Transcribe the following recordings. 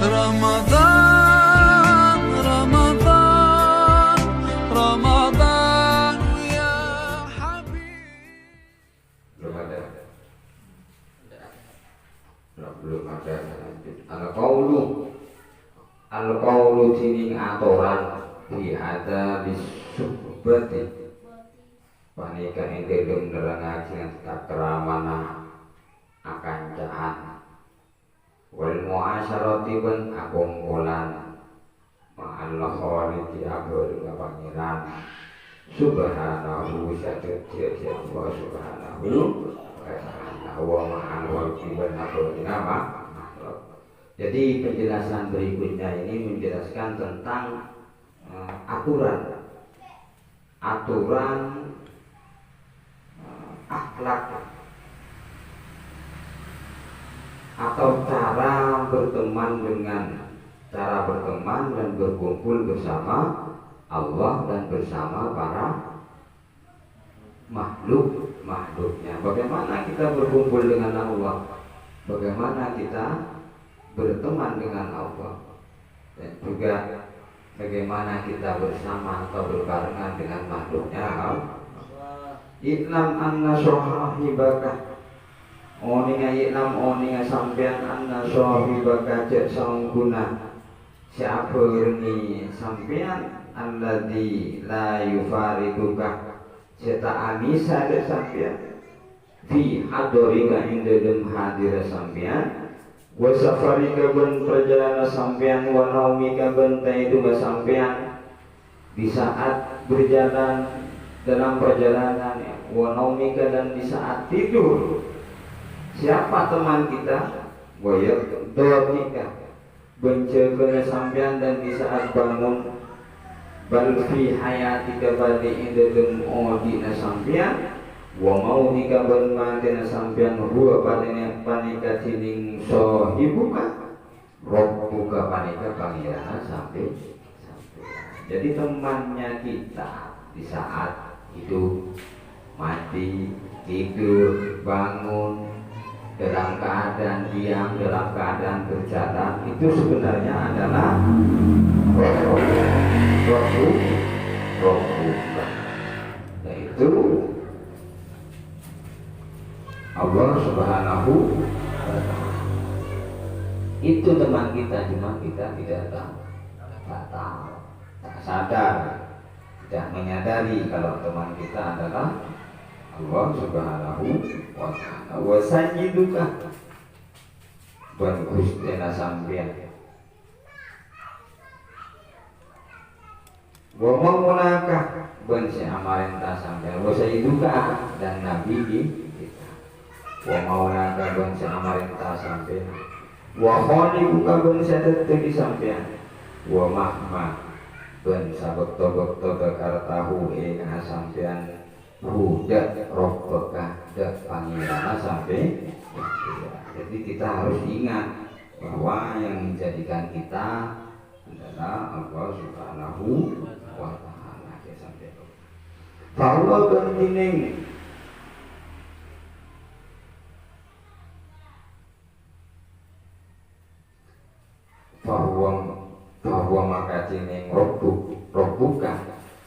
رمضان رمضان رمضان يا حبيب. Belum ada. Belum ada. Al-qawlu tining atoran fi hadza bisubati. Panika ente dum nerangakeun takramana akancaan. Wal muasyarati ben akongkolan ma'al khaliqi abul pangeran subhanahu satya Allah subhanahu wa ma'al khaliqi ben abul nama. Jadi penjelasan berikutnya ini menjelaskan tentang aturan akhlak atau cara berteman dan berkumpul bersama Allah dan bersama para makhluknya. Bagaimana kita berkumpul dengan Allah, bagaimana kita berteman dengan Allah, dan juga bagaimana kita bersama atau berbarengan dengan makhluknya Allah. Iklam anna sahibaka oninga iklam oninga sampean anna sahibaka cek sangguna siapa ini sampean alladzi la yufariduka seta anisa de sampean fi hadorika indem hadir sampean wa safarika ben perjalanan sampean wa naumika ben itu sampean di saat berjalan dalam perjalanan wa naumika dan di saat tidur. Siapa teman kita? Wa yaqdika bencekeun sampean dan di saat bangun bal fi hayatika badi indem odina sampean wa mautika ben mantina sampean huwa panika tining sahibuka rabbuka panika pangeran sampai. Jadi temannya kita di saat itu mati, tidur, bangun, dalam keadaan diam, dalam keadaan berjalan, itu sebenarnya adalah Rabbuka, yaitu Allah Subhanahu wa ta'ala. Itu teman kita, cuma kita tidak tahu, tak sadar, tidak menyadari kalau teman kita adalah Allah Subhanahu wa ta'ala. Wa sayyiduka ban gustena sampeyan wa maulaka ban si amarenta sampeyan wa sayyiduka dan nabi kita wa maulaka ban si amarenta sampeyan wa khaliquka ban sadeteki sampeyan wa mahma ban sabekto-bekto bekartahu ing sampeyan hudat robbeka dak pangeran sampai. Jadi kita harus ingat bahwa yang menjadikan kita adalah Allah Subhanahu wa ta'ala. Sampai bahwa penting bahwa maka cining robbuka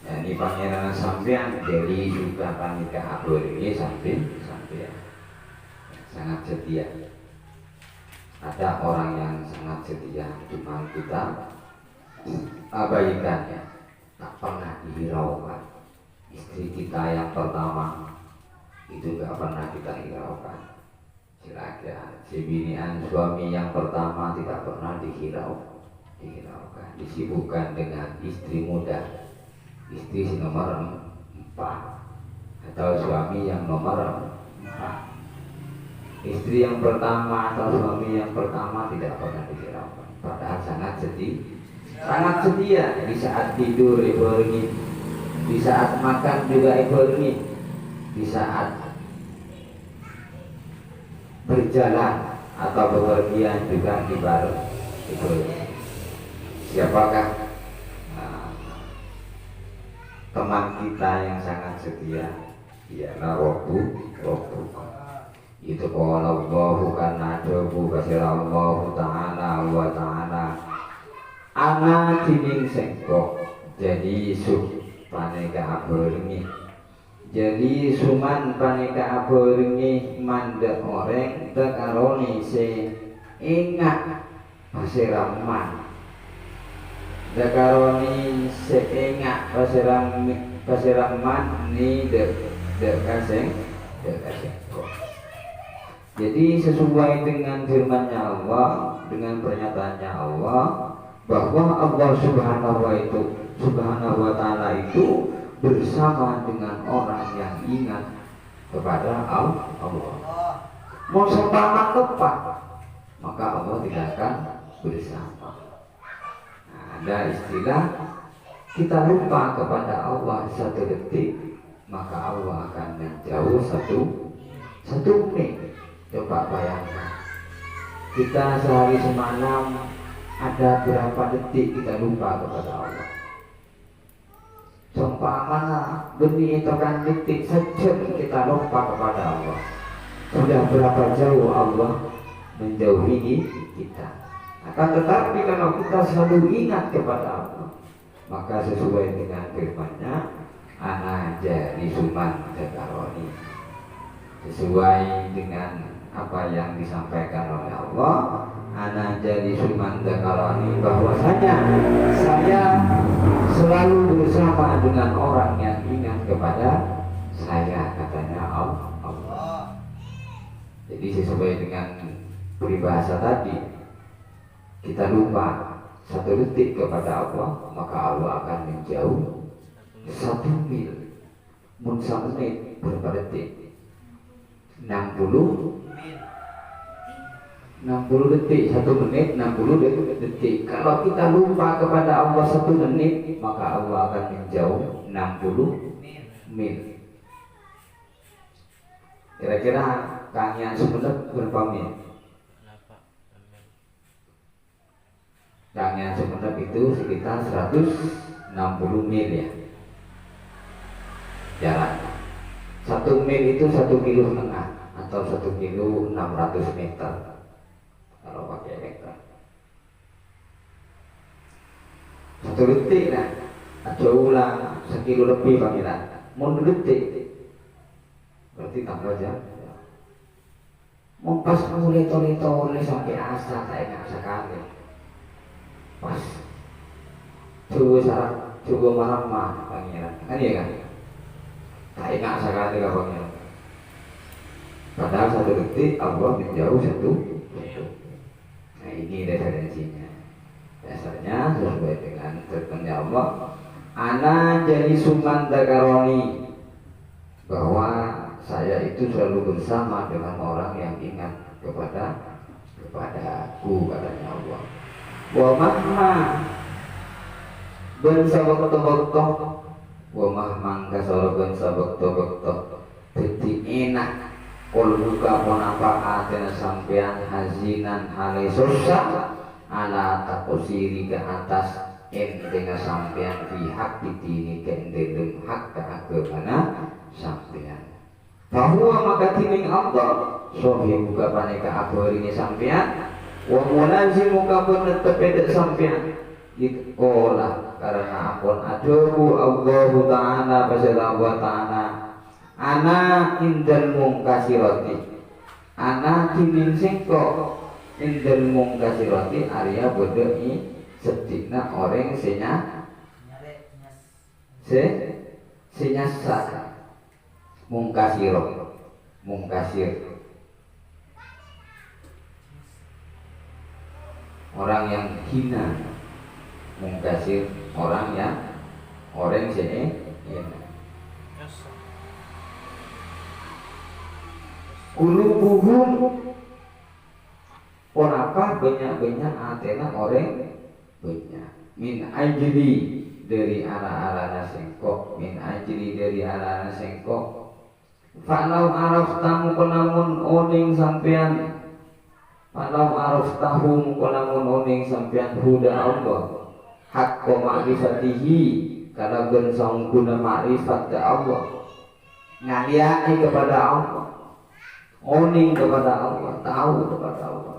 ini pangeran sampean dari juga panika abur ini sampai sangat setia. Ada orang yang sangat setia, cuma kita abaikannya, tak pernah dihiraukan. Istri kita yang pertama itu gak pernah kita hiraukan. Silakan sebinian suami yang pertama tidak pernah dihiraukan, disibukkan dengan istri muda, istri nomor 4 atau suami yang nomor 4. Istri yang pertama atau suami yang pertama tidak pernah dihiraukan, padahal sangat setia. Di saat tidur ibu ini, di saat makan juga ibu ini, di saat berjalan atau bepergian juga dibareng ibu ini. Siapakah teman kita yang sangat setia? Ialah Rabbuka, itu qala Allahu kana dawu kasira Allah taala wa taala ana tining sengkok jadi paneka aberengi jadi suman paneka aberengi mandek oreng tekaroni se ingat pasiraman tekaroni se ingat pasiraman ni dek kaseng kok. Jadi sesuai dengan firman-Nya Allah, dengan pernyataannya Allah bahwa Allah Subhanahu wa taala itu bersama dengan orang yang ingat kepada Allah. Mau sempurna tepat, maka Allah tidak akan bersama. Nah, ada istilah kita lupa kepada Allah satu detik, maka Allah akan menjauh satu menit. Coba bayangkan, kita sehari semalam ada berapa detik kita lupa kepada Allah. Seumpama benih hitungan detik sejam kita lupa kepada Allah, sudah berapa jauh Allah menjauhi kita. Akan tetapi kalau kita selalu ingat kepada Allah, maka sesuai dengan firman-Nya, ana jadi suman tekaroni, sesuai dengan apa yang disampaikan oleh Allah, ana jadi suman tekaroni, bahwasanya saya selalu bersama dengan orang yang ingat kepada saya, katanya Allah. Jadi sesuai dengan peribahasa tadi, kita lupa satu detik kepada Allah, maka Allah akan menjauh 1 mil. Mun menit berapa detik? 60 detik, 1 menit 60 detik. Kalau kita lupa kepada Allah 1 menit, maka Allah akan menjauh 60 mil. Kira-kira Kang Yan Sumenep berapa mil? Kang Yan Sumenep itu sekitar 160 mil ya jalan. 1 mil itu 1,5 kilo atau 1 kilo 600 meter kalau pakai meter. 1 detik nah, ada ulang 1 kilo lebih panggilan. Mau detik berarti tambah jam. Mau pas mulai tole sampai asa tak enak sekali. Pas coba marah pangeran kan ya kan? Tak enak sekali kabarnya. Padahal 1 detik Allah menjauh 1. Nah ini referensinya. Dasarnya sesuai dengan firman Allah. Ana jadi suman takaroni, bahwa saya itu selalu bersama dengan orang yang ingat kepadaku, katanya Allah. Wa mahma ben sabakto wa mahmang kasara ben sabakto dadi enak kul buka ponapa atena sampean hazinan hale susah ala takusiri ke atas dengan sampean pihak ditini ke dalam hak keagamaan sampean bahwa maka tining Allah sohi buka paneka abor ini sampean wa mulazim muka bener tepedek sampean ikolah karena ampun aduhu Allah ta'ala pasal Allah ta'ala ana indal mungkasirati ana tining singko indal mungkasirati Arya bodoi sedikna orang senyasa mungkasir orang yang hina, mungkasir orang sini hina. Kulubuhum ponapa banyak atena orang banyak min ajli dari arah-arah sengkok min ajli dari arah sengkok falau araf tamu konamun oning sampean falau araf tahu konamun oning sampean huda Allah hakko ma'rifatihi karena bensong guna ma'rifat ke Allah ngaliai kepada Allah oning kepada Allah, tahu kepada Allah.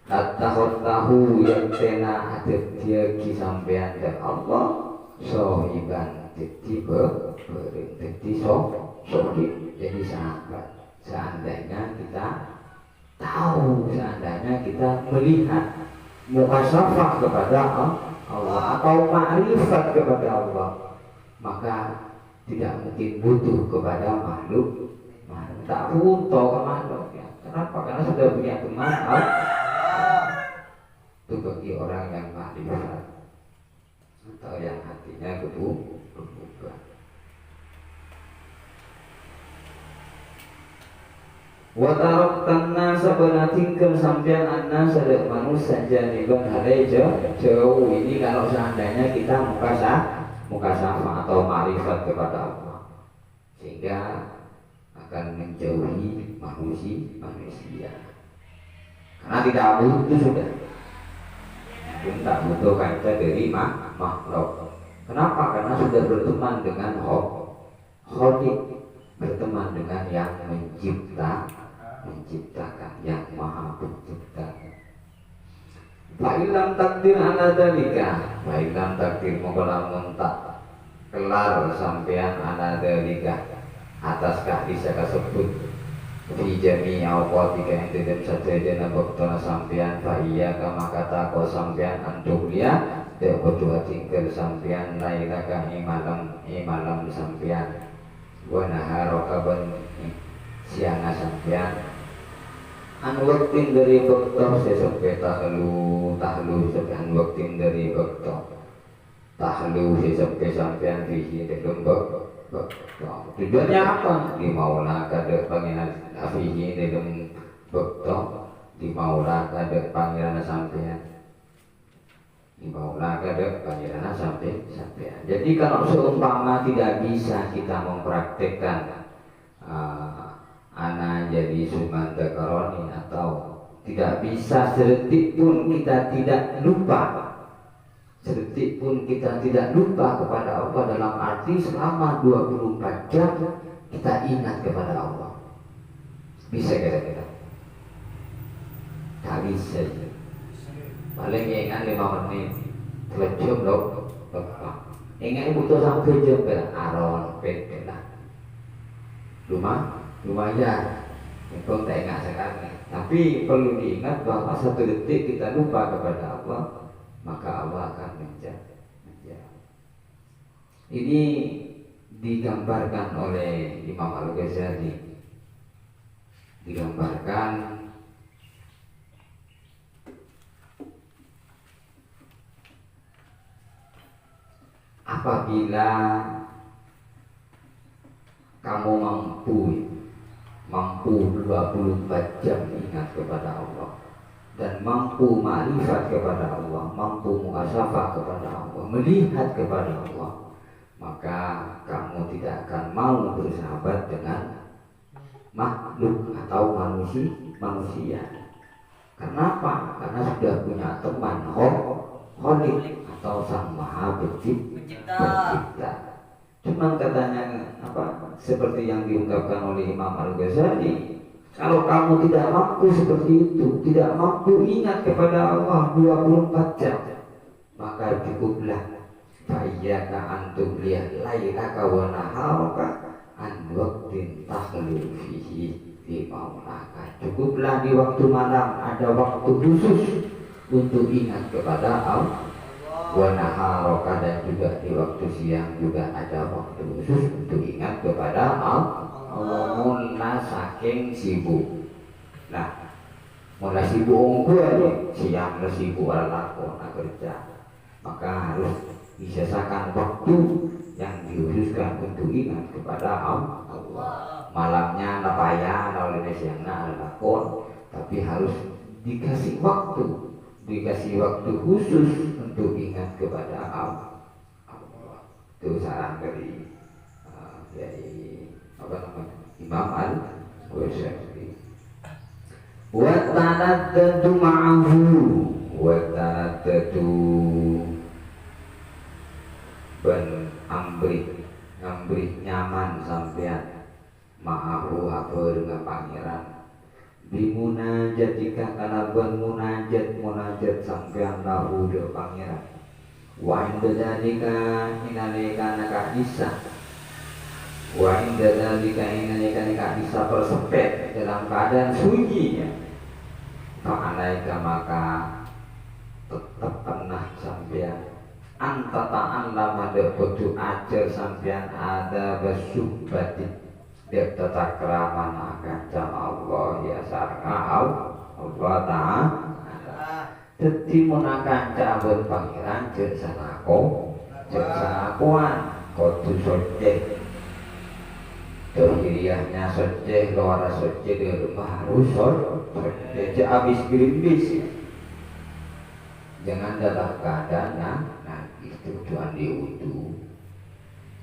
Latakot tahu yang tena ada dia kisampean dan Allah sohiban jadi bering jadi sohib jadi sahabat. Seandainya kita tahu, seandainya kita melihat muhasabah kepada Allah atau ma'rifat kepada Allah, maka tidak mungkin butuh kepada makhluk. Tak butuh ke makhluk ya. Kenapa? Karena sudah punya teman. Itu bagi orang yang ma'rifat atau yang hatinya berubah. Watarok tanah sebenarnya tinggal sampean anak sedek manusia janiban hari jauh ini kalau seandainya kita mukasafah atau ma'rifat kepada Allah, sehingga akan menjauhi manusia karena tidak butuh sudah pun tak butuh kaitan dari makhluk. Kenapa? Karena sudah berteman dengan Khalik, berteman dengan yang menciptakan, yang maha pencipta. Fa'ilam takdir ala dalika, fa'ilam takdir mengkolamun tak kelar sampean ala dalika atas bisa kasebut fi jami awqatika yang tidak saja jana baktona sampean fa'iyya kama kata kau sampean antum liya dia berdua tinggal sampean lailaka imalam sampean wa naharaka ban sianga sampean an waktin dari bakto sesampai tahlu sekian waktin dari bakto tahlu sesampai sampean fihi dalam bakto. Tujuannya apa? Di maula kada pangeran fihi dalam bakto, di maula kada pangeran sampean, di maula kada pangeran sampean. Jadi kalau seumpama tidak bisa kita mempraktekkan ana jadi sumanda karoni atau tidak bisa sedetik pun kita tidak lupa, sedetik pun kita tidak lupa kepada Allah dalam arti selama 24 jam kita ingat kepada Allah. Bisa kira-kira? Tak bisa. Paling ingat 5 menit, 2 jam loh. Ingat butuh sampai jam aron lah. Lumayan. Itu tak ingat sekarang. Tapi perlu diingat bahwa 1 detik kita lupa kepada Allah, maka Allah akan menjauh. Ini digambarkan oleh Imam Al-Ghazali, digambarkan apabila kamu mampu 24 jam ingat kepada Allah dan mampu ma'rifat kepada Allah, mampu muhasabah kepada Allah, melihat kepada Allah, maka kamu tidak akan mau bersahabat dengan makhluk atau manusia. Kenapa? Karena sudah punya teman Khalik atau Sang Maha Pencipta. Cuman katanya apa? Seperti yang diungkapkan oleh Imam Al-Ghazali, kalau kamu tidak mampu seperti itu, tidak mampu ingat kepada Allah 24 jam, maka cukuplah fa'iyyaka antum lihat lailaka wa naharaka an waqtin tahlu fihi fi maulaka. Cukuplah di waktu malam ada waktu khusus untuk ingat kepada Allah, wa naharaka, dan juga di waktu siang juga ada waktu khusus untuk ingat kepada Allah. Mulai saking sibuk. Nah, mulai sibuk ongko aja, siang sibuk lakon kerja, maka harus disesakan waktu yang dikhususkan untuk ingat kepada Allah. Malamnya napaya, oleh siangnya lakon, tapi harus dikasih waktu khusus untuk ingat kepada Allah. Itu saran dari Imam Al-Ghazali. Wa tanaddadu ma'ahu, wa tanaddadu ben ambrih nyaman sampean ma'ahu apa dengan pangeran bimunajatika kalaban munajat sampean lahu de pangeran wa inda dalika inalika naka isa wa inda dalika inalika naka isa persepet dalam keadaan sunyi ya fa'alaika maka tetap pernah sampean anta ta'allama de kudu ajar sampean ada besubbati de tata krama akan Allah ya sarka Allah ta'ala dadi munakan cabut pangeran jeung sanako jeung sanakoan kudu soceh dohiriahnya soceh luar soceh di rumah harus soceh abis gerimis jangan dalam keadaan tujuan diudu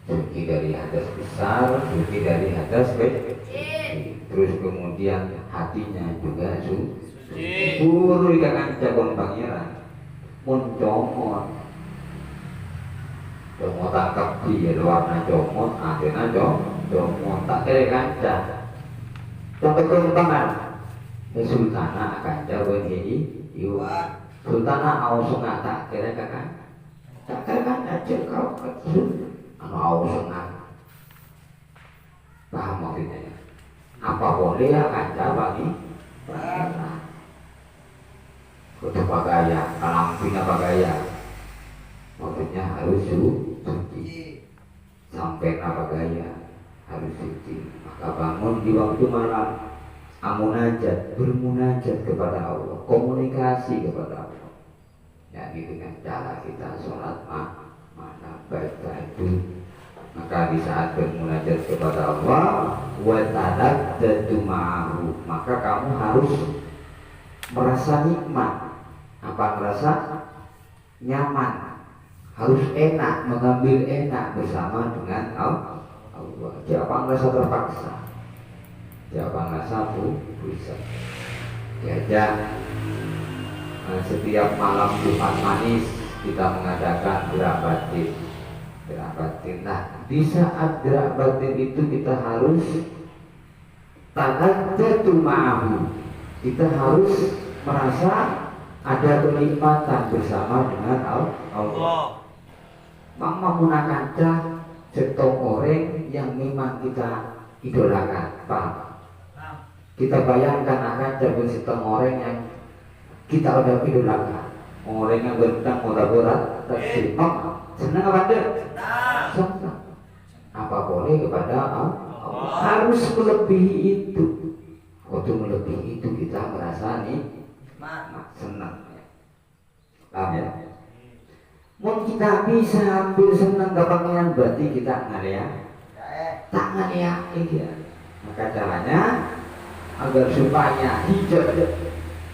suci dari hadas besar, suci dari hadas kecil terus kemudian hatinya juga suci buru ikan cabang pangeran mencomot comot tangkap dia warna comot akhirnya comot tak kira kanca sampai ke tangan sultana kanca begini yuk sultana ausung tak kira kakak tak kan aja kau kecil anu awusengan paham maksudnya ya? Apa boleh akan jawab nih kutu bagaya kalampina bagaya maksudnya harus suci sampai bagaya harus suci maka bangun di waktu malam amunajat bermunajat kepada Allah komunikasi kepada Allah yakni dengan cara kita sholat mana baca itu maka di saat bermunajat kepada Allah wa tadaddatu ma'ahu maka kamu harus merasa nikmat apa merasa nyaman harus enak mengambil enak bersama dengan Allah jangan merasa terpaksa jangan merasa bisa diajak setiap malam Jumat manis kita mengadakan gerak batin. Nah, di saat gerak batin itu kita harus tadaddatu ma'ahu. Kita harus merasa ada kenikmatan bersama dengan Allah. Mama menggunakan cetok orang yang memang kita idolakan, paham? Kita bayangkan akan cabut cetok orang yang kita udah idolakan orang yang bentang mudah-mudahan tersimpan senang apa dia? Senang apa boleh kepada Allah harus melebihi itu waktu melebihi itu kita merasa nih senang paham ya? Mau kita bisa ambil senang ke pangeran berarti kita ngalih tak ngalih ya maka caranya agar supaya hijau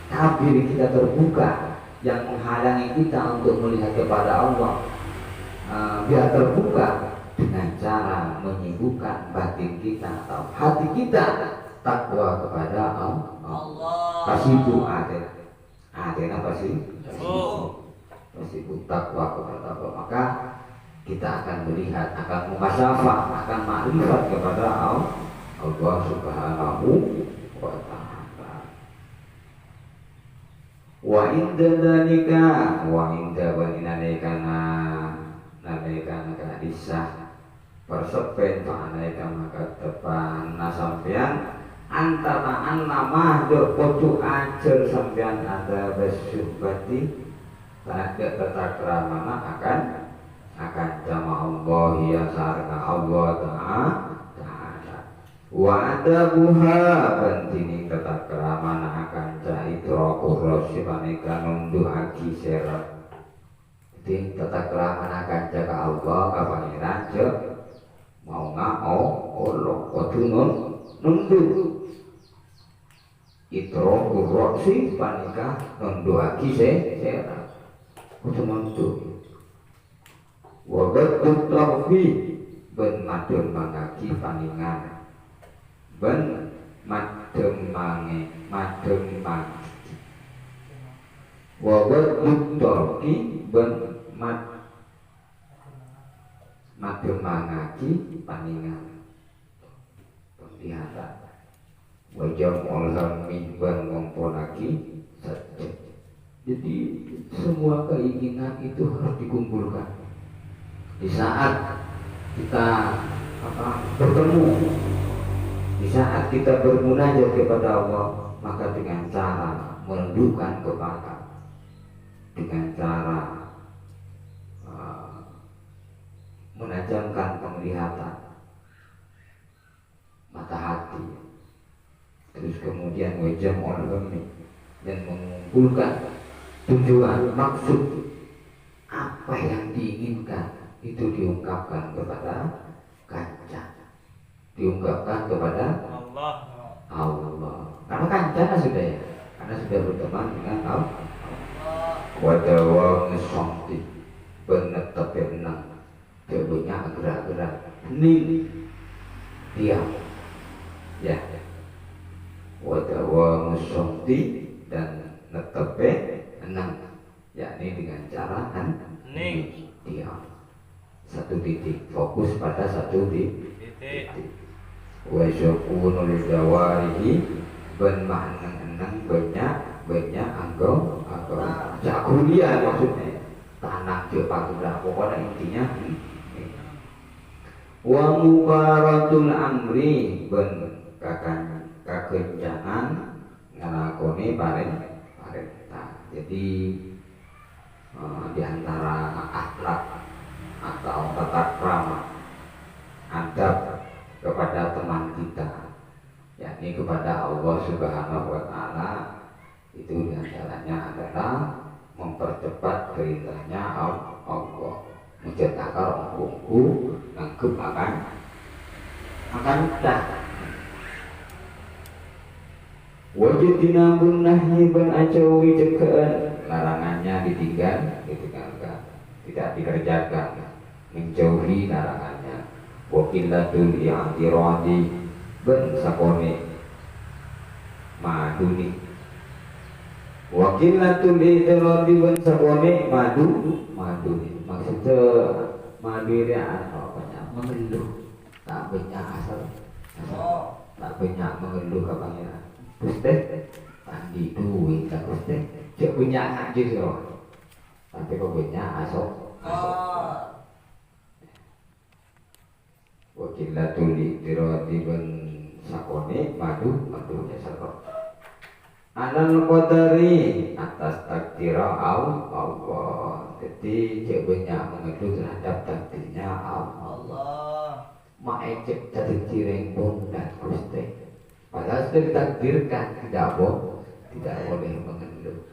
tabir kita terbuka yang menghalangi kita untuk melihat kepada Allah biar terbuka dengan cara menyibukkan batin kita atau hati kita takwa kepada Allah pasibu ada pasti takwa kepada Allah maka kita akan melihat akan mukasyafah akan makrifat kepada Allah subhanahu wa ta'ala wa inda dalika wa inda wa inalikana nalikana kadisah persepen fa'alaika maka depan nasampian antara annamah do kudu ajar sampian ada besyubati pada tatakrama akan jama Allah ya sarka Allah ta'ala wa adabuha bantini tatakrama akan idraku rosibane nunduh haki serat jadi tatakrama akan jaga Allah kapangiran je mau ngao Allah kudu nunduh idraku rosibane nunduh haki serat kudu nunduh wa badut tawfi ben madun mangaki paningan ben madem mange wa badut tawfi ben madem mangaki paningan penglihatan. Wajam olham mimban ngomponaki saja. Jadi semua keinginan itu harus dikumpulkan. Di saat kita bertemu, di saat kita bermunajat kepada Allah, maka dengan cara merendahkan kepala, dengan cara menajamkan penglihatan mata hati, terus kemudian wajah oleh dan mengumpulkan tujuan maksud apa yang diinginkan itu diungkapkan kepada kancana, diungkapkan kepada Allah. Karena kancana sudah ya, karena sudah berteman dengan Allah. Wadawa ngesongti penetap benang jauhnya gerak-gerak ning diam ya. Wadawa ngesongti dan netepe enang, yakni dengan cara ning diam, satu titik, fokus pada satu titik. Wa syukunu lidawarihi ben makna enang banyak anggau jagulian maksudnya tanah ke pagura, pokoknya intinya wa mubaratul amri ben kakencangan ngelakoni parentah. Jadi di antara akhlak atau tata krama adab kepada teman kita, yakni kepada Allah Subhanahu wa Ta'ala, itu diantaranya adalah mempercepat perintahnya Allah, menciptakan ongku nangkep akan dah wajib dinambun nahyi ban acawi cekaan, larangannya ditinggalkan, tidak dikerjakan, menjauhi larangannya. Wakilatul i'tiradi ben sakone maduni, wakilatul i'tiradi ben sakone maduni. Maksudnya madiri apanya mengeluh, tak banyak asal tak banyak mengeluh ke pangeran. Ustaz tadi duit tak ustaz cek punya aja sih, tapi kok punya asok. Wakilatul i'tiradi ben sakone madunya sarok alal qadari atas takdir Allah. Jadi cek banyak mengeluh terhadap takdirnya Allah. Maecek jadi cireng pun dan Gusti, padahal sudah ditakdirkan tidak boleh mengeluh.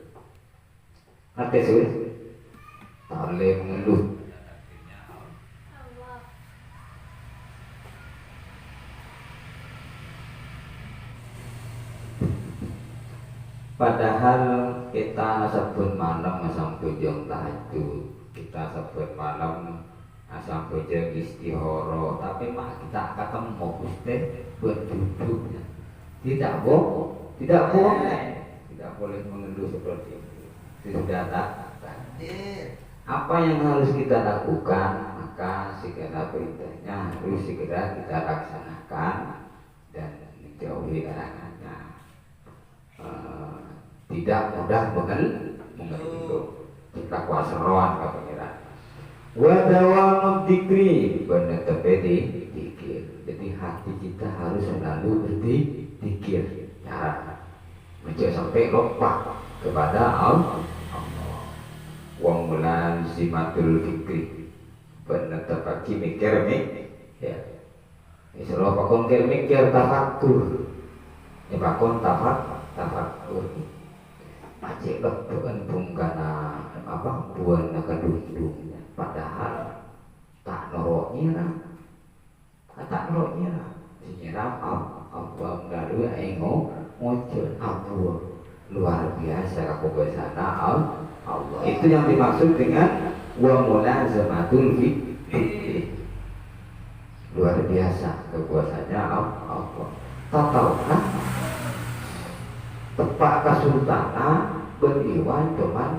Ngerti sih? Tak boleh mengeluh. Padahal kita sebut malam asam bujung tahajud, kita sebut malam asam bujung istihoro, tapi mak kita ketemu Gusti berduduknya tidak boleh mengeluh seperti itu. Sudah takdir. Apa yang harus kita lakukan, maka segala perintahnya harus segera kita laksanakan dan menjauhi larangannya. Tidak mudah mengeluh. Kita kuasa rohan ke pengiran. Wadawam dzikri benar terpedi dikir. Jadi hati kita harus selalu berzikir. Cara mencari sampai lupa kepada Allah. Wa mulan simatul fikri benar terpaki mikir ya. Isra pakon mikir tafakkur. Ya pakon tafakkur. Acik lepuan bungkana buan kedundungnya, padahal tak noroknya sinyira Allah ngaru engo muncul abu luar biasa kekuasaan Allah. Itu yang dimaksud dengan wa mulazamatul fikri, luar biasa kekuasaannya Allah. Tahu tepak kesultanan beriwan cuman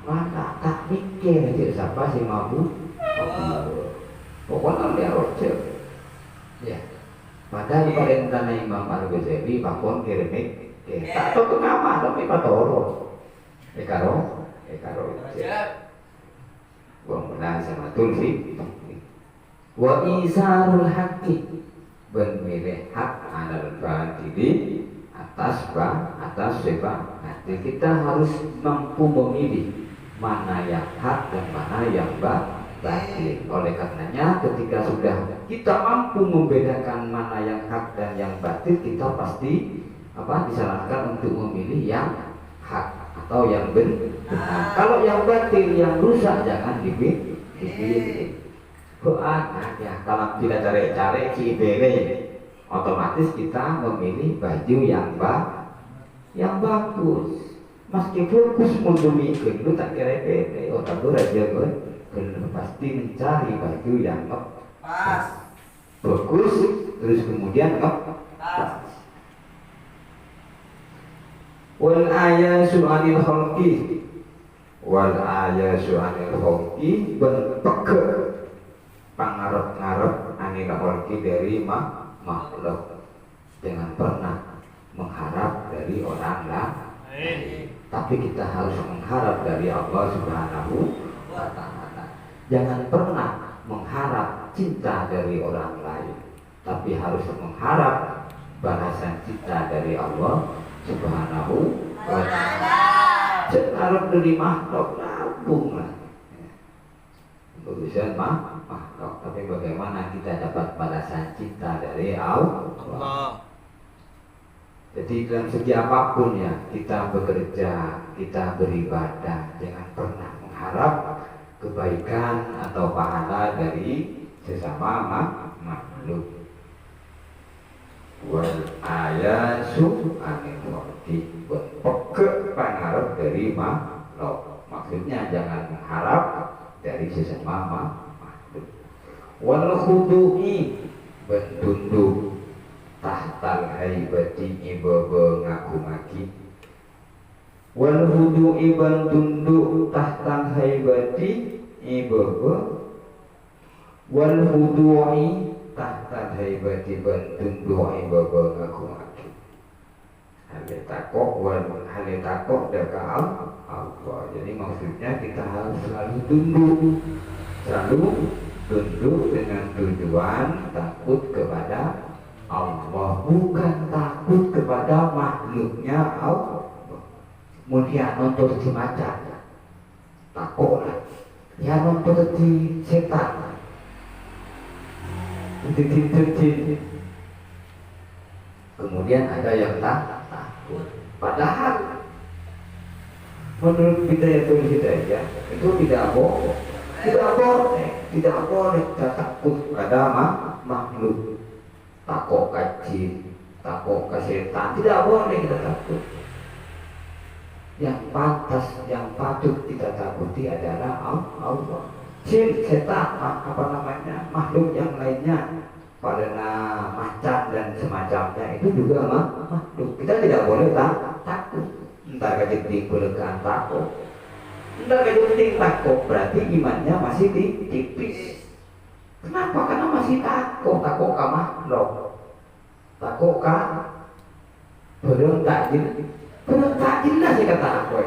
mana tak mikir aja siapa sih mampu pokoknya dia rocer ya Padahal perintah Imam Al-Ghazali pakon kiremik tak tahu kenapa tapi patoro karo wong menang sama tulsi wa isarul haqqi ben milih hak alal batili atas sebab nanti kita harus mampu memilih mana yang hak dan mana yang batil. Oleh karenanya ketika sudah kita mampu membedakan mana yang hak dan yang batil, kita pasti disarankan untuk memilih yang hak atau yang benar. Kalau yang batil, yang rusak jangan dipilih. Ya, kalau tidak cari-cari cibele, otomatis kita memilih baju yang bagus. Meskipun kus mundumi itu tak kira pede, otak lu raja pasti mencari baju yang pas, bagus, terus kemudian pas. Wal ayasu anil khalqi benpeke pangarep-ngarep anil khalqi dari makhluk, jangan pernah mengharap dari orang lain. Tapi kita harus mengharap dari Allah Subhanahu wa Ta'ala. Jangan pernah mengharap cinta dari orang lain, tapi harus mengharap balasan cinta dari Allah Subhanahu wa Ta'ala. Jangan dari makhluk labung lah. Urusan makhluk, tapi bagaimana kita dapat balasan cinta dari Allah? Jadi dalam segi apapun ya, kita bekerja, kita beribadah, jangan pernah mengharap kebaikan atau pahala dari sesama makhluk. Wal ayasu anil khalqi, peke pangarep dari makhluk. Maksudnya jangan mengharap dari sesama makhluk. Wal khudu'i, bertunduk tahtal haibati ibaba ngaku maki. Wal hudu iban tunduk tahtal haibati ibaba. Wal hudu'i tahtal haibati iban tunduk ibaba ngaku maki. Hale takok daka Allah. Jadi maksudnya kita harus selalu tunduk dengan tujuan takut kepada Allah, bukan takut kepada makhluknya Allah. Mulia nonton di macan, takutlah. Ya nonton di setan, di. Kemudian ada yang takut. Padahal menurut hidayah itu tidak boleh kita takut pada makhluk. Takut kecil, takut ke setan, tidak boleh kita takut. Yang pantas, yang patut kita takuti adalah Allah. Setan, makhluk yang lainnya, pada macan dan semacamnya itu juga makhluk. Kita tidak boleh takut. Entah kejenting belekan takut, entah kejenting takut, berarti imannya masih tipis. Kenapa? Karena masih takut ke makhluk, takut ke belum takjil lah sih kata aku.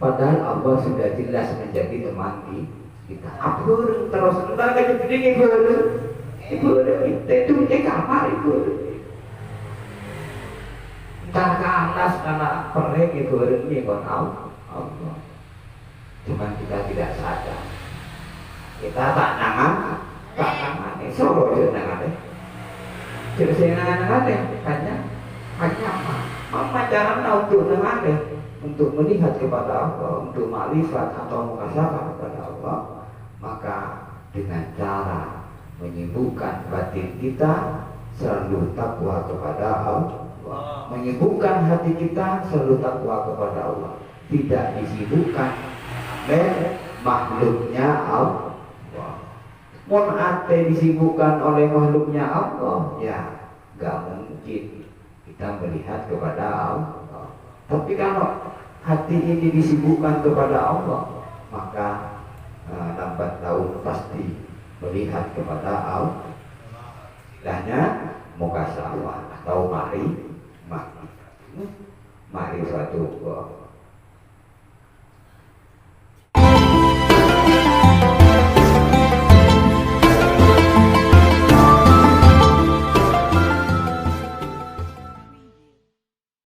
Padahal Allah sudah jelas menjadi teman kita. Abur terus entar kayak gini ibu itu di kamar ibu. Entar ke atas karena perih ibu ini kau tahu Allah. Cuman kita tidak sadar. Kita tak nangan solo je nangan deh. Jadi nangan deh, hanya apa? Cara untuk nangan deh, untuk melihat kepada Allah, untuk makrifat atau mukasyafah kepada Allah, maka dengan cara menyibukkan batin kita selalu takwa kepada Allah, menyibukkan hati kita selalu takwa kepada Allah, tidak disibukkan makhluknya Allah. Mon ate disibukkan oleh makhluknya Allah, ya gak mungkin kita melihat kepada Allah. Tapi kalau hati ini disibukkan kepada Allah, maka lambat laun pasti melihat kepada Allah. Istilahnya mukasafah atau mari suatu